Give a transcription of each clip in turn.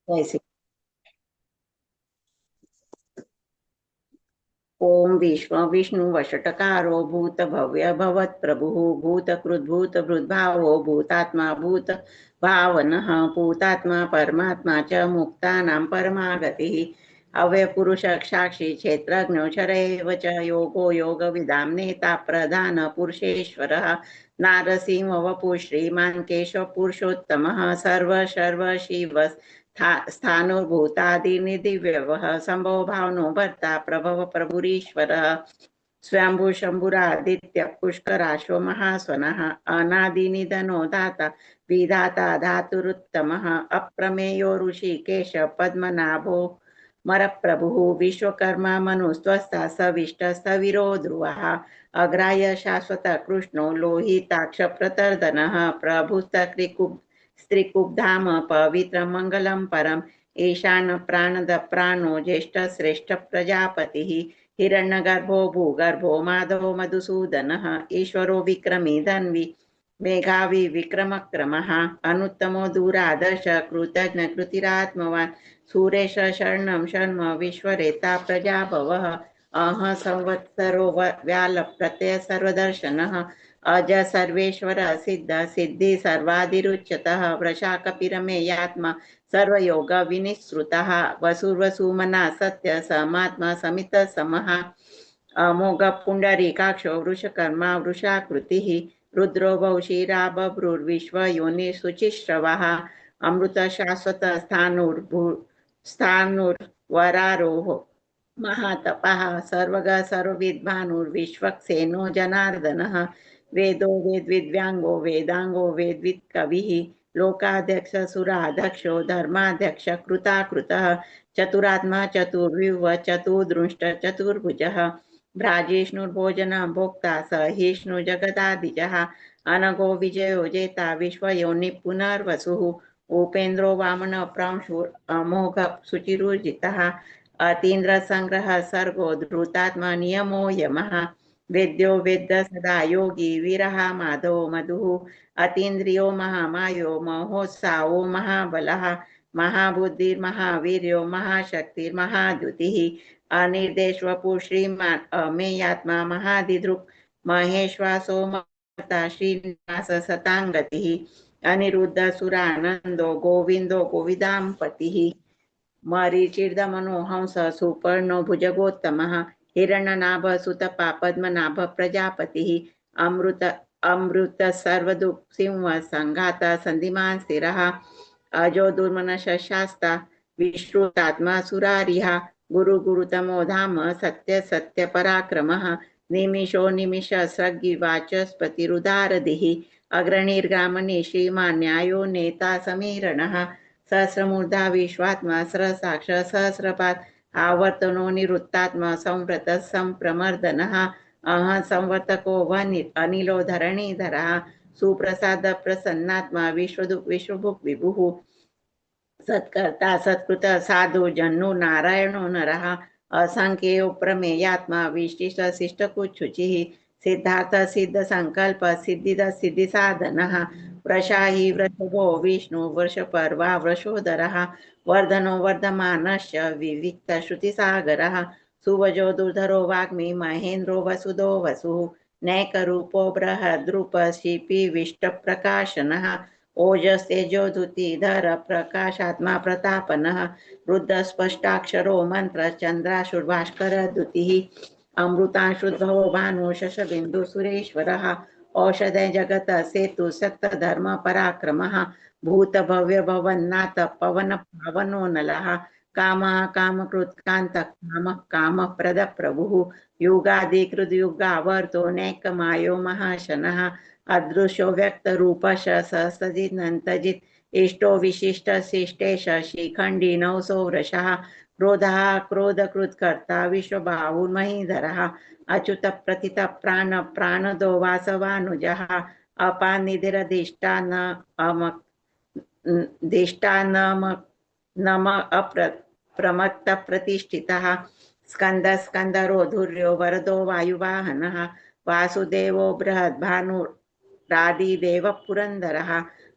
जैसे ओम विश्व विष्णु वषटकारो भूत भव्य भवत प्रभु भूतकृत भूत भावो भूतात्मा भूत भावनः भूतात्मा परमात्मा च मुक्तानां परमागतिः अव्ययपुरुष साक्षी क्षेत्रज्ञोचर एव च योगो योगविदां नेता प्रधान पुरुषेश्वरः नारसिंह वपु श्रीमान् केशव पुरुषोत्तमः सर्व सर्व शिव स्थाणुर्भूतादीनि दिव्यवः शम्भो भावनो भर्ता प्रभव प्रभुरीश्वरः स्वयंभू शंभुरादित्य पुष्कराश्व महास्वनः अनादिनिधनो दाता विधाता धातुरुत्तमः अप्रमेयो ऋषिकेश पद्मनाभो मरप्रभुः विश्वकर्मा मनुस्त्वस्ता सविष्ट स्थविरो ध्रुवः अग्राह्य शाश्वत कृष्णो लोहिताक्ष प्रतर्दनः स्त्रीकुब्धाम पवित्र मंगलम परम ईशान प्राणद प्राणो ज्येष्ठ श्रेष्ठ प्रजापतिः हिरण्यगर्भो भूगर्भो माधवो मधुसूदनः ईश्वरो विक्रमी धन्वी मेघावी विक्रमक्रमः अनुत्तमो दूरादर्श कृतज्ञ कृतिरात्मवान् सुरेश शरणं शर्म विश्वरेता प्रजाभवः अह संवत्सरो व्याल प्रत्यय सर्वदर्शनः अज सर्वेश्वर सिद्ध सिद्धि सर्वादिरुच्यतः वृषा कपिरमेयात्मा सर्वयोग विनिश्रुतः वसुर्वसुमना सत्य समात्मा समित समः अमोघ पुंडरीकाक्षो वृषकर्मा वृषाकृतिः रुद्रो बहुशिरा बभ्रुर्विश्व योनि शुचिश्रवः अमृत शाश्वत स्थाणुर्वरारोह महातपः सर्वग सर्वविद्भानुर्विश्वक्सेनो जनार्दनः वेदो वेद्विद्व्यांगो वेदांगो वेद्वित् कविः लोकाध्यक्ष सुराध्यक्षो धर्माध्यक्ष कृताकृतः चतुरात्मा चतुर्व्यूह चतुर्दृष्ट चतुर्भुजः भ्राजिष्णुर्भोजनं भोक्ता सहिष्णु जगदादिजः अनघो विजयो जेता विश्वयोनि पुनर्वसुः उपेन्द्रो वामन प्रांशुर् अमोघ शुचिरुजितः अतीन्द्र संग्रह सर्गो धृतात्मा नियमो यमः वेद्यो वेद्य सदा योगी वीरः माधवो मधुः अतीन्द्रियो महामायो महोत्साहो महाबलः महाबुद्धिर्महावीर्यो महाशक्तिर्महाद्युतिः अनिर्देशवपु श्रीमान् अमेयात्मा महादिदृक् महेश्वासो महता श्रीनिवास सतांगतिः अनिरुद्ध सुरानंदो गोविंदो गोविदांपतिः मरीचिर्दमनो हंस सुपर्णो भुजगोत्तमः हिरण्यनाभ सुतपा पद्मनाभ प्रजापतिः अमृत अमृत सर्वदुःख सिंह संघात संधिमान स्थिरः अजो दुर्मनश शास्ता विश्रुतात्मा सुरारिहा गुरु गुरुतमो धाम सत्य सत्य पराक्रमः निमिषो निमिष सग्गि वाचस्पतिरुदारदिः अग्रणीर्ग्रामणि श्रीमान् न्यायो नेता समीरणः सहस्रमूर्धा विश्वात्मा सहस्राक्ष सहस्रपाद आवर्तनो निवृत्तात्मा संव्रत संप्रमर्दनः अह संवर्तको अनिलो धरणीधरः सुप्रसाद प्रसन्नात्मा विश्वदुःख विश्वभुक् विभुः सत्कर्ता सत्कृत साधु जन्नु नारायणो नरः असंख्यो प्रमेयात्मा विशिष्ट शिष्ट कुच्छुचिः सिद्धार्थ सिद्ध संकल्प सिद्धिद सिद्धि साधनः वृषाहि वृषभो विष्णु वर्षपर्वा वृषोदरः वर्धनो वर्धमानश्च विविक्त श्रुतिसागरः सुवजो दुर्धरो वाग्मी महेन्द्रो वसुदो वसुः नैकरूपो बृहद्रूप शिपि विष्टप्रकाशनः ओजस्तेजोधुतिधर प्रकाशात्मा प्रतापनः रुद्र स्पष्टाक्षरो मंत्र चंद्राशुर्भास्कर द्युतिः अमृतांशुद्भवो भानु शशबिंदु सुरेश्वरः औषधे जगत सेतु सत्य धर्म पराक्रमः भूत भव्य भवन्नाथ पवन पावनो नलः काम कामकृत कांत काम काम प्रद प्रभुः युगादिकृत युगावर्तो नैकमायो महाशनः अदृश्यो व्यक्त रूपश सहस्रजित नंतजित इष्टो विशिष्ट शिष्टेश शिखंडी नवसो वृषः क्रोधः क्रोधकृत कर्ता विश्वबाहुर्महीधरः अच्युत प्रथित प्राण प्राणदो वासवानुजः अपानिधिरधिष्ठान नम अप्रमत्त प्रतिष्ठितः स्कंद स्कंदरो धुर्यो वरदो वायुवाहनः वासुदेवो बृहद्भानुरादिदेव पुरंदरः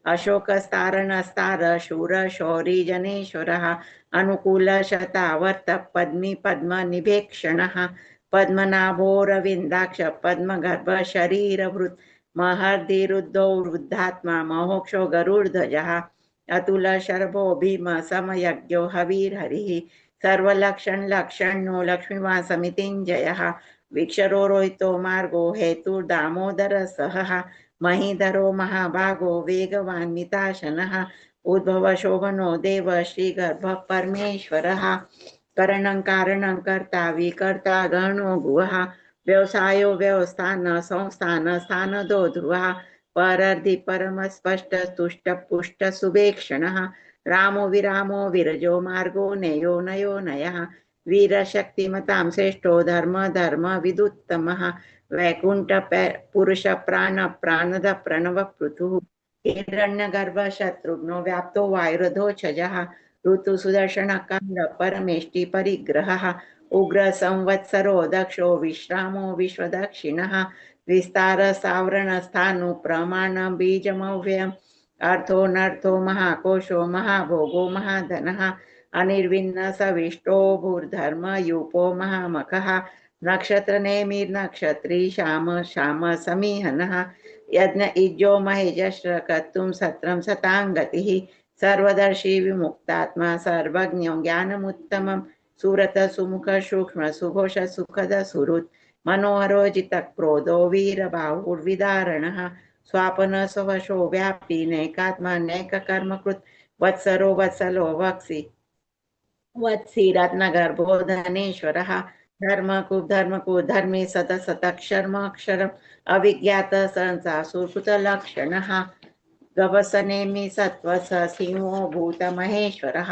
अशोकस्तारणस्तार शूर शौरी जनेश्वरः अनुकूल शतावर्त पद्मी पद्मनिभेक्षणः पद्मनाभोरविन्दाक्ष पद्मगर्भ शरीरभृत् महर्दिरुद्धो वृद्धात्मा महोक्षो गरुडध्वजः अतुल शर्भो भीम समयज्ञो हवीर्हरिः सर्वलक्षण लक्षणो लक्ष्मीवान् समितिञ्जयः वीक्षरो रोहितो मार्गो हेतुर्दामोदर सहः महीधरो महाभागो वेगवान् मिताशनः उद्भव शोभनो देव श्रीगर्भ परमेश्वरः करणं कारणं कर्ता विकर्ता गणो गुहः व्यवसायो व्यवस्थान संस्थान स्थानदो ध्रुवः परर्धि परम स्पष्ट तुष्ट पुष्ट सुभेक्षणः रामो विरामो विरजो मार्गो नेयो नयो नयः वीरशक्तिमतां श्रेष्ठो धर्म धर्म विदुत्तमः वैकुंठ पुरुष प्राण प्राणद प्रणव पृथुः हिरण्यगर्भ शत्रुघ्नो व्याप्तो वायुरधोक्षजः ऋतु सुदर्शन कांड परमेष्टि परिग्रहः उग्र संवत्सरो दक्षो विश्रामो विश्वदक्षिणः विस्तार सावरण स्थानु प्रमाण बीजमव्ययम् अर्थो नर्थो महाकोशो महाभोगो महाधनः अनिर्विन्न सविष्टो भूर्धर्म यूपो महामखः नक्षत्र नेमिर नक्षत्री श्याम श्याम समीहनः यज्ञ इज्जो महेजश्र कर्तुं सत्रं सतांगतिः सर्वदर्शी विमुक्तात्मा सर्वज्ञो ज्ञानमुत्तमं सुरत सुमुख सूक्ष्म सुघोष सुखद सुहृत् मनोहरो जित क्रोधो वीरबाहुर्विदारणः स्वापन स्वशो व्याप्ति नैकात्मा नैक कर्मकृत् वत्सरो वत्सलो वत्सी रत्नगर्भो धनेश्वरः धर्मकु धर्मी सत सतक्षरमक्षरम् अविज्ञात संसासुकृत लक्षणः गवसनेमि सत्वस सिंहो भूत महेश्वरः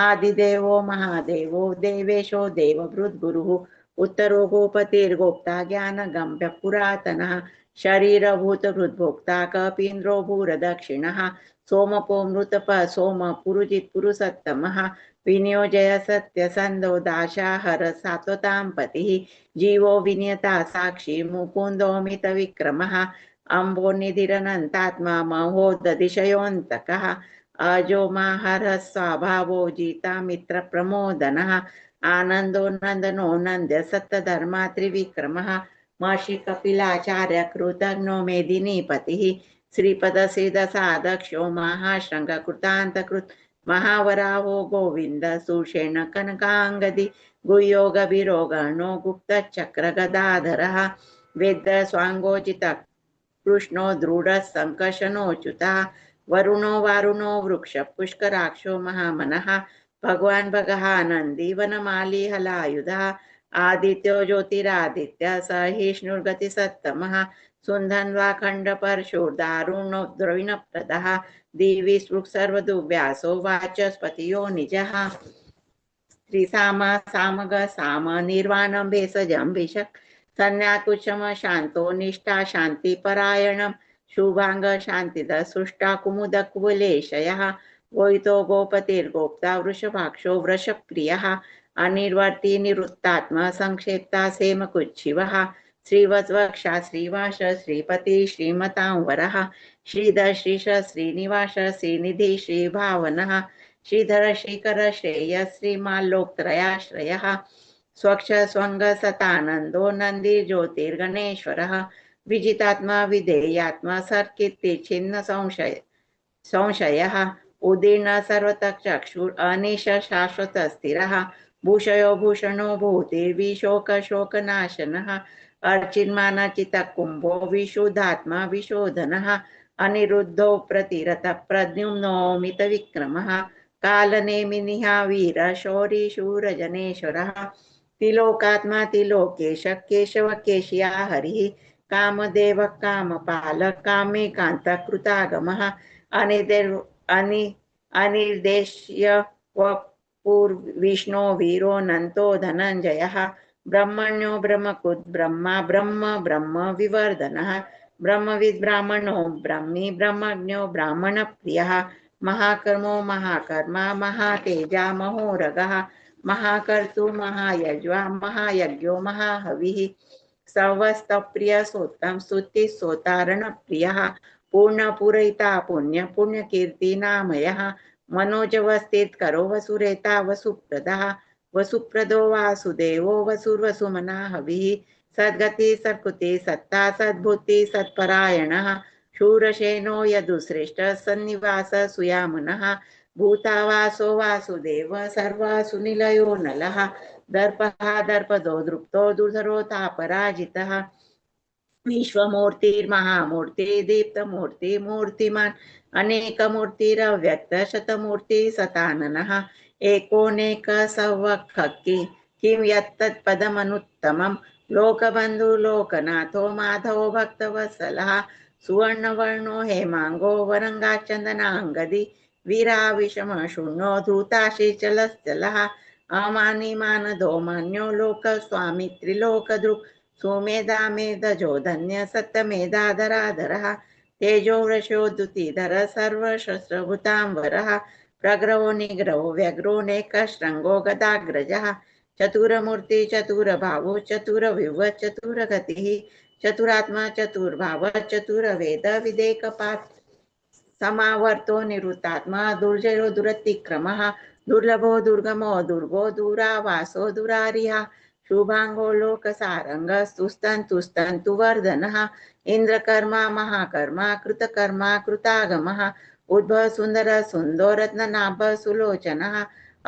आदिदेवो महादेवो देवेशो देवभृद्गुरुः उत्तरो गोपतिर्गोप्ता ज्ञानगम्य पुरातनः शरीरभूत हृद्भोक्ता कपीन्द्रो भूरदक्षिणः सोमपो मृतप सोम पुरुजित् पुरुषोत्तमः विनियोजय सत्यसन्धो दाशाहर सात्वतां पतिः जीवो विनियता साक्षी मुकुन्दोमित विक्रमः अम्बो निधिरनन्तात्मा महोदधिशयोऽन्तकः अजो माहर स्वभावो जिता मित्र प्रमोदनः आनन्दो नन्दनो नन्द्य सत्यधर्मा त्रिविक्रमः महर्षि कपिलाचार्य कृतघ्नो मेदिनीपतिः श्रीपद श्रीदसादक्षो महाश्रृंग कृतान्तकृत् महावराहो गोविंद सुषेण कनकांगदि गुह्यो गभीरो गणो गुप्त चक्र गदाधरः वेद स्वांगोचित कृष्णो दृढ़ संकर्षणोच्युता वरुणो वारुणो वृक्ष पुष्कराक्षो महामनः भगवान भगहानंदी वनमाली हलायुधा आदित्यो ज्योतिरादित्य सहिष्णुर्गति सत्तमः सुन्धन्वाखण्ड परशुर्दारुणो द्रविण प्रदः दिवि सर्वदुव्यासो वाचस्पतियो निजः त्रिसाम सामग साम निर्वाणं भेषजं भिषक् संज्ञाकुशम शांतो निष्ठा शांति परायणं शुभांग शांतिद सुष्टा कुमुद कुवलेशयः गोहितो गोपतिर्गोप्ता वृषभाक्षो वृषप्रियः अनिर्वर्ति निवृत्तात्मा संक्षेप्ता सेमकुच्छिवः श्रीवत्वक्षा श्रीवास श्रीपति श्रीमतांवरः श्रीधर श्रीश श्रीनिवास श्रीनिधि श्रीभावनः श्रीधर श्रीकर श्रेय श्रीमाल्लोकत्रयाश्रयः स्वच्छ स्वंग सतानंदो नंदी ज्योतिर्गणेश्वरः विजितात्मा विधेयात्मा सर्कीर्ति छिन्न संशयः उदीर्ण सर्वतक्षुर अनिश शाश्वत स्थिरः भूषयो भूषणो भूतिर्विशोक शोकनाशनः अर्चिन्मानचित कुंभो विशुद्धात्मा विशोधनः अनिरुद्धो प्रतिरथ प्रद्युम्नोमित विक्रमः कालनेमिनिहा वीर शौरी शूर जनेश्वरः तिलोकात्मा तिलोकेश केशव केशिया हरिः कामदेव कामपाल कामेकांत कृतागमः अनिर्देश्य विष्णु वीरो नंतो धनंजयः ब्रह्मण्यो ब्रह्मकुद ब्रह्मा ब्रह्म ब्रह्म विवर्धनः ब्रह्मविद् ब्राह्मणो ब्रह्मी ब्रह्मज्ञो ब्राह्मण प्रियः महाकर्मो महाकर्मा महातेजा महोरगः महाकर्तु महायज्वा महायज्ञो महाहविः सवस्तप्रिय सोत्तम स्तुति सोतारण प्रियः पूर्ण पूरयिता पुण्य पुण्यकीर्तिनामयः मनोजवस्थित करो वसुरेता वसुप्रदः वसुप्रदो वासुदेवो वसुर्वसुमना हविः सद्गति सत्कृति सत्ता सद्भूति सत्परायणः शूरसेनो यदुश्रेष्ठ सन्निवास सुयामनः भूतावासो वासुदेव सर्वासु निलयो नलः दर्पः दर्पदो दृप्तो दुर्धरो तापराजितः विश्वमूर्तिर्महामूर्ति दीप्तमूर्ति मूर्तिमान् अनेकमूर्तिरव्यक्त शतमूर्ति सताननः एकोनेक सवक्षि किं यत्तत्पदमनुत्तमं लोकबन्धु लोकनाथो माधवो भक्तवत्सलः सुवर्णवर्णो हेमांगो वरङ्गाचन्दनाङ्गदी वीराविषमशून्यो धूताशीचलश्चलः अमानिमानदो मान्यो लोकस्वामी त्रिलोकदृक् सुमेधामेधजो धन्य सत्यमेधाधराधरः तेजो वृषोद्धुतिधर सर्वशस्त्रभूतांवरः प्रग्रहो निग्रहो व्यग्रो नेकशृङ्गो गदाग्रजः चतुरमूर्ति चतुरभावो चतुरविव चतुरगतिः चतुरात्मा चतुर्भाव चतुर्वेद विदेकपात् समावर्तो निरुतात्मा दुर्जयो दुरतिक्रमः दुर्लभो दुर्गमो दुर्गो दूरावासो दुरारिः शुभांगो लोकसारंग तुस्तन्तु वर्धनः इंद्रकर्मा महाकर्मा कृतकर्मा कृतागमः उद्भव सुंदर सुंदो रत्ननाभ सुलोचनः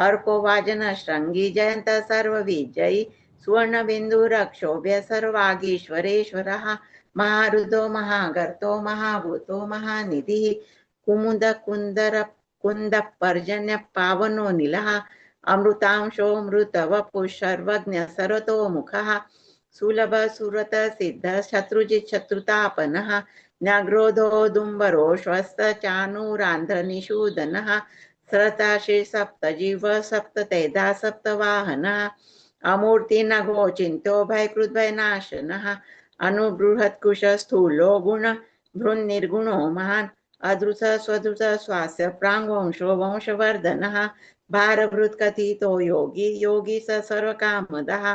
अर्को वाजन श्रृंगी जयंत सर्वविजयी सुवर्ण बिंदु रक्षोभ्य सर्वागीश्वरेश्वरः महारुदो महागर्तो महाभूतो महानिधिः कुमुद कुंदर कुंद पर्जन्य पावनो नीलः अमृतांशो मृतवपु सर्वज्ञ सर्वतोमुखः सुलभ सुरत सिद्ध शत्रुजित् शत्रुतापनः न्यग्रोधो दुम्बरो श्वस्त चाणूरान्ध्र निषूदनः स्रताशि सप्तजीव सप्ततेधा सप्तवाहनः अमूर्ति नघो चिन्तो भयकृद्भयनाशनः अनुबृहत्कुश स्थूलो गुण भृन्निर्गुणो महान् अदृश स्वदृश स्वास्य प्राङ्वंशो वंशवर्धनः भारभृत कथितो योगी योगी स सर्वकामदः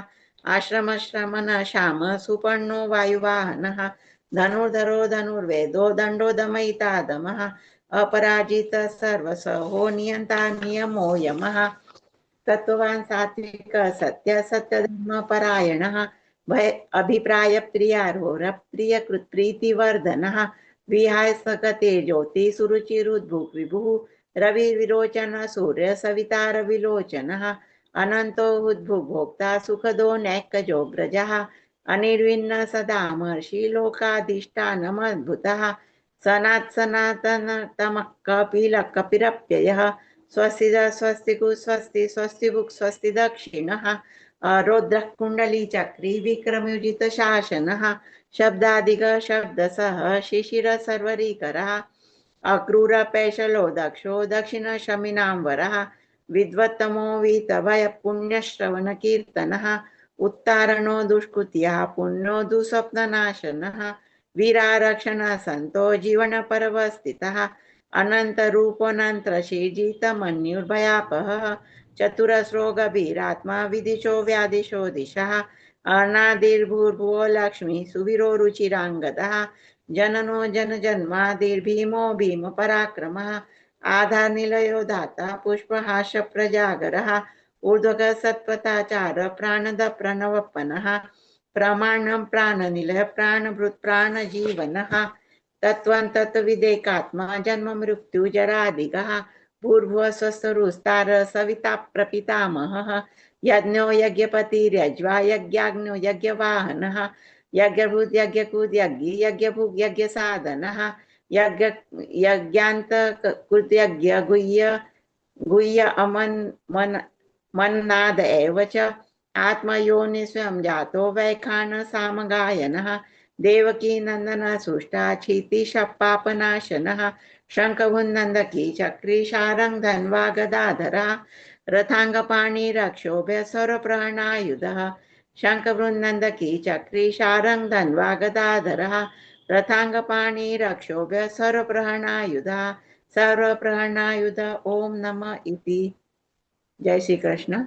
आश्रम श्रमण श्याम सुपर्णो वायुवाहनः धनुर्धरो धनुर्वेदो दण्डो दमयिता दमः अपराजित सर्वसहो नियन्ता नियमो यमः तत्त्ववान् सात्विक सत्य सत्यधर्म परायणः भय अभिप्राय प्रियारोह प्रियकृत प्रीतिवर्धनः विहाय सकते ज्योति सुरुचिरुद्भुक् विभुः रवि विरोचन सूर्य सवितार विलोचनः अनंतो उद्भुभोक्ता सुखदो नैकजो ब्रजः अनिर्विन्न सदा महर्षि लोकाधिष्ठानमद्भुतः सनातन तमः कपिरप्ययः स्वस्ति स्वस्तिकु स्वस्ति स्वस्तिबुक् स्वस्ति दक्षिणः रौद्रः कुण्डली चक्री विक्रमयुजित शासनः शब्दादिग शब्दसः शिशिर सर्वरीकरः अक्रूर पैशलो दक्षो दक्षिण शमिनांवरः विद्वत्तमो वीतभय पुण्यश्रवण कीर्तनः उत्तारणो दुष्कृत्या पुण्यो दुःस्वप्ननाशनः वीरारक्षण संतो जीवन परवस्थितः अनंत रूपोऽनंत शीर्जित मन्युर्भयापहः चतुरस्रो गभीरात्मा विदिशो व्यादिशो दिशः अनादिर्भूर्भुवो लक्ष्मी सुवीरो रुचिरांगदः जननो जन जन्मादिर्भीमो भीम पराक्रमः आधार निलयो दाता पुष्पहास प्रजागरः ऊर्ध्वक सत्पथाचार प्राणद प्रणवपनः प्रमाणं प्राणनिलय प्राणभृत् प्राणजीवनः तत्त्वं तत्त्वविदेकात्मा जन्म मृत्यु जरादिगः भूर्भुवः स्वस्तरुस्तार सविता प्रपितामहः यज्ञो यज्ञपतिर्यज्वा यज्ञाग्नो यज्ञवाहनः यज्ञभूत यज्ञकृत यज्ञी यज्ञभुक् यज्ञसाधनः यज्ञान्त कृत यज्ञ गुह्य अमन मन्नाद एव च आत्मयोनि स्वयं जातो वैखान सामगायनः देवकी नंदन सुष्टा क्षिति शपापनाशनः शंखभुन्नंदकी चक्री शारंग धन्वा गदाधरः रथांगपाणि रक्षोभ्य सर्वप्रहरणायुधः शंखभृन्नंदकी चक्री शारंग धन्वा गदाधरः रथांगपाणि रक्षोभ्य सर्वप्रहरणायुधः सर्वप्रहरणायुध ओम नमः इति। जय श्री कृष्ण।